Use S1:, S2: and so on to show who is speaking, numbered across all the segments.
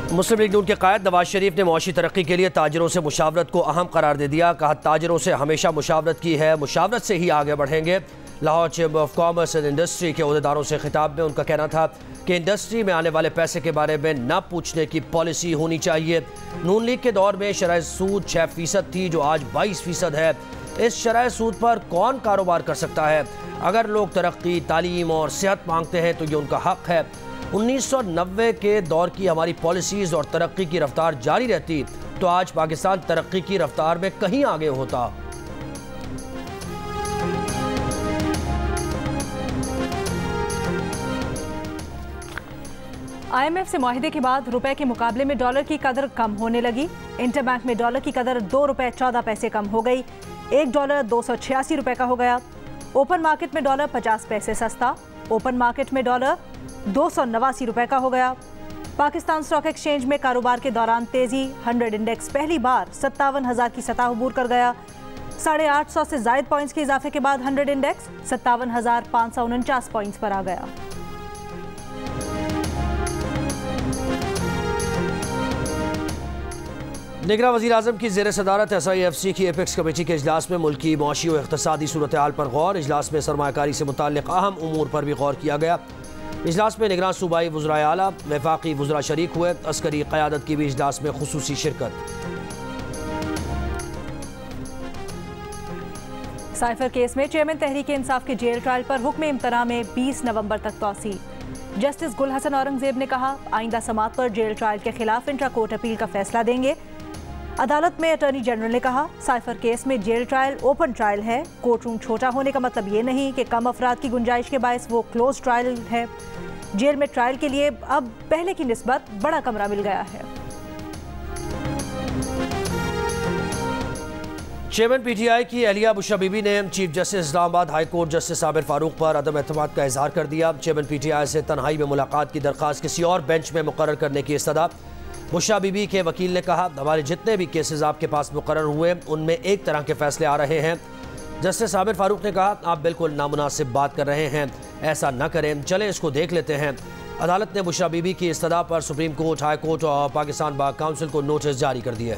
S1: मुस्लिम league नून के कायद नवाज शरीफ ने मुआशी तरक्की के लिए ताजरों से मुशावरत को अहम करार दे दिया। कहा, ताजरों से हमेशा मुशावरत की है, मुशावरत से ही आगे बढ़ेंगे। Lahore chamber of commerce and industry के अहदेदारों से खिताब में उनका कहना था कि इंडस्ट्री में आने वाले पैसे के बारे में न पूछने की पॉलिसी होनी चाहिए। नून लीग के दौर में शरह सूद 6% थी, जो आज 22% है। इस शरह सूद पर कौन कारोबार कर सकता है? अगर लोग तरक्की, तालीम और सेहत मांगते हैं तो ये उनका हक है। 1990 के दौर की हमारी पॉलिसीज़ और तरक्की की रफ्तार जारी रहती तो आज पाकिस्तान तरक्की की रफ्तार में कहीं आगे होता।
S2: IMF से मुआहिदे के बाद रुपए के मुकाबले में डॉलर की कदर कम होने लगी। इंटरबैंक में डॉलर की कदर 2 रुपए 14 पैसे कम हो गई। एक डॉलर 286 रुपए का हो गया। ओपन मार्केट में डॉलर 50 पैसे सस्ता। ओपन मार्केट में डॉलर 289 रुपए का हो गया। पाकिस्तान स्टॉक एक्सचेंज में कारोबार के दौरान तेजी। 100 इंडेक्स पहली बार 57,000 की सतह अबूर कर गया। 850 से जायद पॉइंट्स के इजाफे के बाद 100 इंडेक्स 57,549 पॉइंट्स पर आ गया।
S1: निगरान वज़ीर आज़म की ज़ेर सदारत SIFC की एपेक्स कमेटी के इजलास में मुल्की मुआशी और इक़्तिसादी सूरत हाल पर गौर। इजलास में सरमायाकारी से मुताल्लिक़ अहम उमूर पर भी गौर किया गया। इजलास में निगरान सूबाई वज़राए आला, वफाकी वज़रा शरीक हुए। अस्करी क़यादत की भी इजलास में खुसूसी शिरकत।
S2: साइफर केस में चेयरमैन तहरीक इंसाफ के जेल ट्रायल पर हुक्म इम्तना में 20 नवंबर तक तौसी। जस्टिस गुल हसन औरंगजेब ने कहा, आइंदा समात पर जेल ट्रायल के खिलाफ इंट्रा कोर्ट अपील का फैसला देंगे। अदालत में अटॉर्नी जनरल ने कहा, साइफर केस में जेल ट्रायल ओपन ट्रायल है। कोर्ट रूम छोटा होने का मतलब ये नहीं कि कम अफराद की गुंजाइश के बायस वो क्लोज ट्रायल है। जेल में ट्रायल के लिए अब पहले की निस्बत बड़ा कमरा मिल गया है।
S1: चेयरमैन PTI की एहलिया बुशरा बीबी ने chief justice Islamabad high court justice Sabir Farooq पर अदम एतमाद का इजहार कर दिया। चेयरमैन PTI से तन्हाई में मुलाकात की दरख्वास्त किसी और बेंच में मुकर्रर करने की इस्तदा। बुशरा बीबी के वकील ने कहा, हमारे जितने भी केसेस आपके पास मुकर्रर हुए उनमें एक तरह के फैसले आ रहे हैं। जस्टिस साबिर फारूक ने कहा, आप बिल्कुल नामुनासिब बात कर रहे हैं, ऐसा न करें, चले इसको देख लेते हैं। अदालत ने बुशरा बीबी की इस्तदा पर सुप्रीम कोर्ट, हाई कोर्ट और पाकिस्तान बार काउंसिल को नोटिस जारी कर दिए।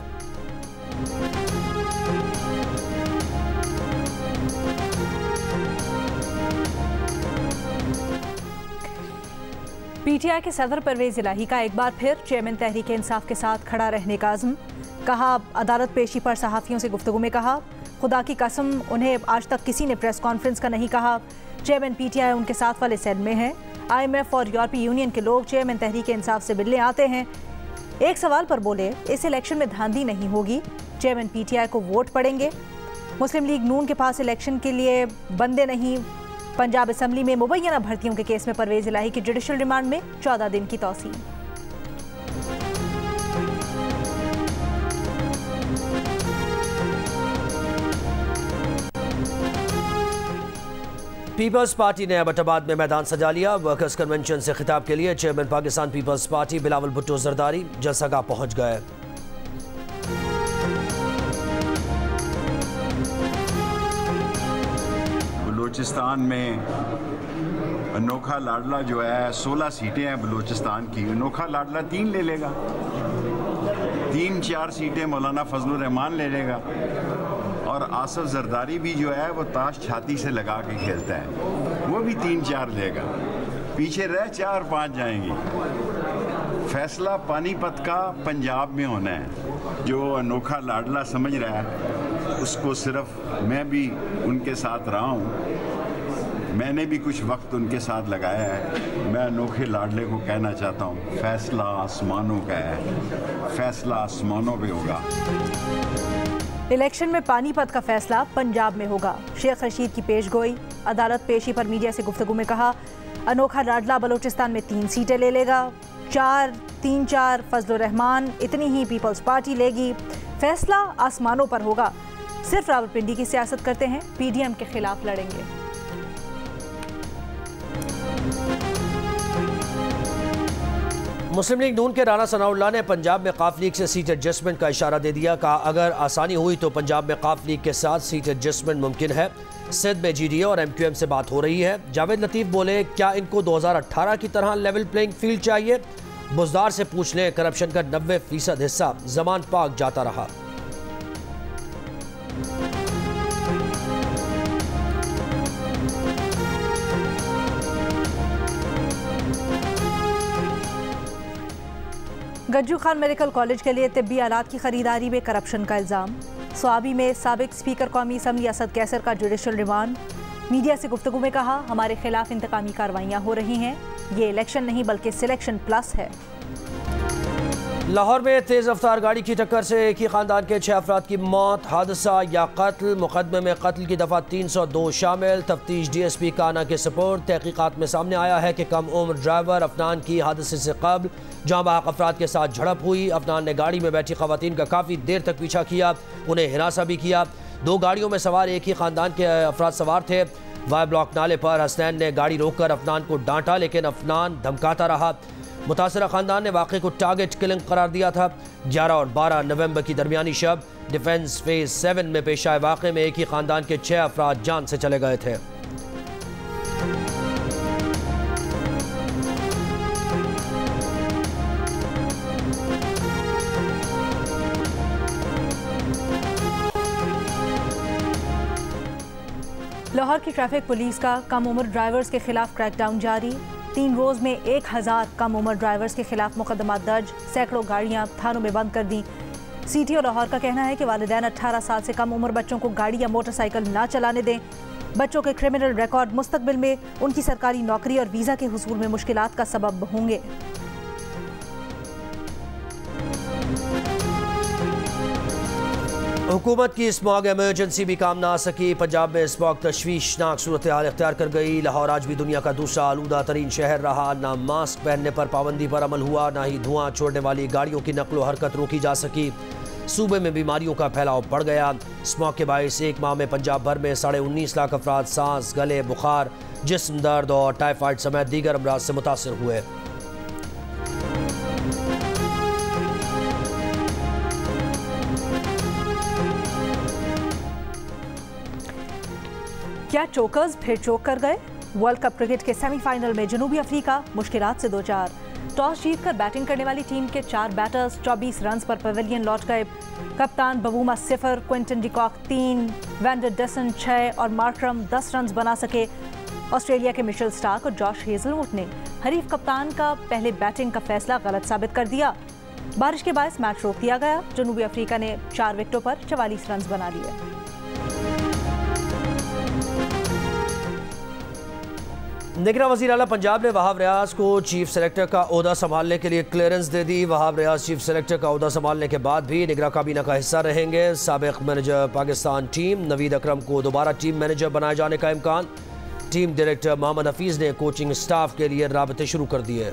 S2: PTI के सदर परवेज इलाही का एक बार फिर चेयरमैन तहरीक इंसाफ के साथ खड़ा रहने का अज़्म। कहा, अदालत पेशी पर सहाफ़ियों से गुफ्तगू में कहा, खुदा की कसम उन्हें आज तक किसी ने प्रेस कॉन्फ्रेंस का नहीं कहा। चेयरमैन PTI उनके साथ वाले सेल में हैं। IMF और यूरोपीय यूनियन के लोग चेयरमैन तहरीक इंसाफ से मिलने आते हैं। एक सवाल पर बोले, इस इलेक्शन में धांधली नहीं होगी, चेयरमैन PTI को वोट पड़ेंगे। मुस्लिम लीग नून के पास इलेक्शन के लिए बंदे नहीं। पंजाब असम्बली में मुबैना भर्तियों के केस में परवेज इलाही की जुडिशल रिमांड में 14 दिन की तौसील।
S1: पीपल्स पार्टी ने एबटाबाद में मैदान सजा लिया। वर्कर्स कन्वेंशन से खिताब के लिए chairman Pakistan Peoples Party Bilawal Bhutto Zardari जलसागाह पहुंच गए।
S3: बलूचिस्तान में अनोखा लाडला जो है 16 सीटें हैं बलूचिस्तान की। अनोखा लाडला 3 ले लेगा, 3-4 सीटें मौलाना फजलुर रहमान ले लेगा और आसफ जरदारी भी जो है वो ताश छाती से लगा के खेलता है, वो भी 3-4 लेगा। पीछे रह 4-5 जाएंगी। फैसला पानीपत का पंजाब में होना है। जो अनोखा लाडला समझ रहा है उसको सिर्फ मैं भी उनके साथ रहा हूँ, मैंने भी कुछ वक्त उनके साथ लगाया है। मैं अनोखे लाडले को कहना चाहता हूँ, फैसला आसमानों का है, फैसला आसमानों पे होगा।
S2: इलेक्शन में पानीपत का फैसला पंजाब में होगा। शेख रशीद की पेशगोई। अदालत पेशी पर मीडिया से गुफ्तगू में कहा, अनोखा लाडला बलूचिस्तान में 3 सीटें ले लेगा, 3-4 फजलुर रहमान, इतनी ही पीपल्स पार्टी लेगी। फैसला आसमानों पर होगा। सिर्फ रावलपिंडी की सियासत करते हैं, PDM के खिलाफ लड़ेंगे।
S1: मुस्लिम लीग नून के राना सनाउल्लाह ने पंजाब में काफ लीग से सीट एडजस्टमेंट का इशारा दे दिया। कहा, अगर आसानी हुई तो पंजाब में काफ लीग के साथ सीट एडजस्टमेंट मुमकिन है। सिंध में GDA और MQM से बात हो रही है। जावेद लतीफ़ बोले, क्या इनको 2018 की तरह लेवल प्लेइंग फील्ड चाहिए? बुजदार से पूछ लें, करप्शन का 90% हिस्सा जमान पाक जाता रहा।
S2: गज्जू खान मेडिकल कॉलेज के लिए तिब्बी आलात की खरीदारी में करप्शन का इल्ज़ाम। स्वाबी में साबिक स्पीकर कौमी असम्बली असद कैसर का जुडिशल रिमांड। मीडिया से गुफ्तगू में कहा, हमारे खिलाफ इंतकामी कार्रवाइयाँ हो रही हैं, ये इलेक्शन नहीं बल्कि सिलेक्शन प्लस है।
S1: लाहौर में तेज़ रफ्तार गाड़ी की टक्कर से एक ही खानदान के 6 अफराद की मौत। हादसा या कत्ल? मुकदमे में कत्ल की दफ़ा 302 शामिल। तफ्तीश DSP काना के सपोर्ट। तहकीकात में सामने आया है कि कम उम्र ड्राइवर अफनान की हादसे से कबल जहाँ बाहक अफराद के साथ झड़प हुई। अफनान ने गाड़ी में बैठी खवातीन का काफ़ी देर तक पीछा किया, उन्हें हिरासा भी किया। 2 गाड़ियों में सवार एक ही खानदान के अफराद सवार थे। वाई ब्लॉक नाले पर हसनैन ने गाड़ी रोककर अफनान को डांटा, लेकिन अफनान धमकाता रहा। मुतासरा खानदान ने वाक़े को टारगेट किलिंग करार दिया था। 11 और 12 नवंबर की दरमियानी शब डिफेंस फेज 7 में पेश आए वाक़े में एक ही खानदान के 6 अफराद जान से चले गए थे।
S2: लाहौर की ट्रैफिक पुलिस का कम उम्र ड्राइवर्स के खिलाफ क्रैकडाउन जारी। 3 रोज़ में 1000 कम उम्र ड्राइवर्स के खिलाफ मुकदमा दर्ज। सैकड़ों गाड़ियां थानों में बंद कर दी। CTO लाहौर का कहना है कि वालिदैन 18 साल से कम उम्र बच्चों को गाड़ी या मोटरसाइकिल ना चलाने दें। बच्चों के क्रिमिनल रिकॉर्ड मुस्तकबिल में उनकी सरकारी नौकरी और वीज़ा के हुसूल में मुश्किलात का सबब होंगे।
S1: हुकूमत की स्मॉग एमरजेंसी भी काम ना आ सकी। पंजाब में स्मॉग तशवीशनाक सूरत हाल इख्तियार कर गई। लाहौर आज भी दुनिया का दूसरा आलूदा तरीन शहर रहा। ना मास्क पहनने पर पाबंदी पर अमल हुआ, ना ही धुआं छोड़ने वाली गाड़ियों की नकलो हरकत रोकी जा सकी। सूबे में बीमारियों का फैलाव बढ़ गया। स्मॉग के बायस एक माह में पंजाब भर में 19.5 लाख अफराद सांस, गले, बुखार, जिस्म दर्द और टाइफाइड समेत दीगर अमराज से मुतासर हुए।
S2: क्या चोकर्स फिर चोक कर गए? वर्ल्ड कप क्रिकेट के सेमीफाइनल में जनूबी अफ्रीका मुश्किलात से 2-4। टॉस जीतकर बैटिंग करने वाली टीम के 4 बैटर्स 24 रन पर पवेलियन लौट गए। कप्तान बबूमा 0, क्विंटन डिकॉक 3, वैंडर डसन 6 और मार्करम 10 रन बना सके। ऑस्ट्रेलिया के मिशेल स्टार्क और जॉश हेजलवुड ने हरीफ कप्तान का पहले बैटिंग का फैसला गलत साबित कर दिया। बारिश के बायस मैच रोक दिया गया। जनूबी अफ्रीका ने 4 विकेटों पर 44 रन बना लिए।
S1: निगरान वज़ीर आला पंजाब ने वहाब रियाज को चीफ सेलेक्टर का ओहदा संभालने के लिए क्लियरेंस दे दी। वहाब रियाज चीफ सेलेक्टर का ओहदा संभालने के बाद भी निगरान काबीना का हिस्सा रहेंगे। साबिक मैनेजर पाकिस्तान टीम नवीद अकरम को दोबारा टीम मैनेजर बनाए जाने का इम्कान। टीम डायरेक्टर मोहम्मद हफीज़ ने कोचिंग स्टाफ के लिए राबते शुरू कर दिए।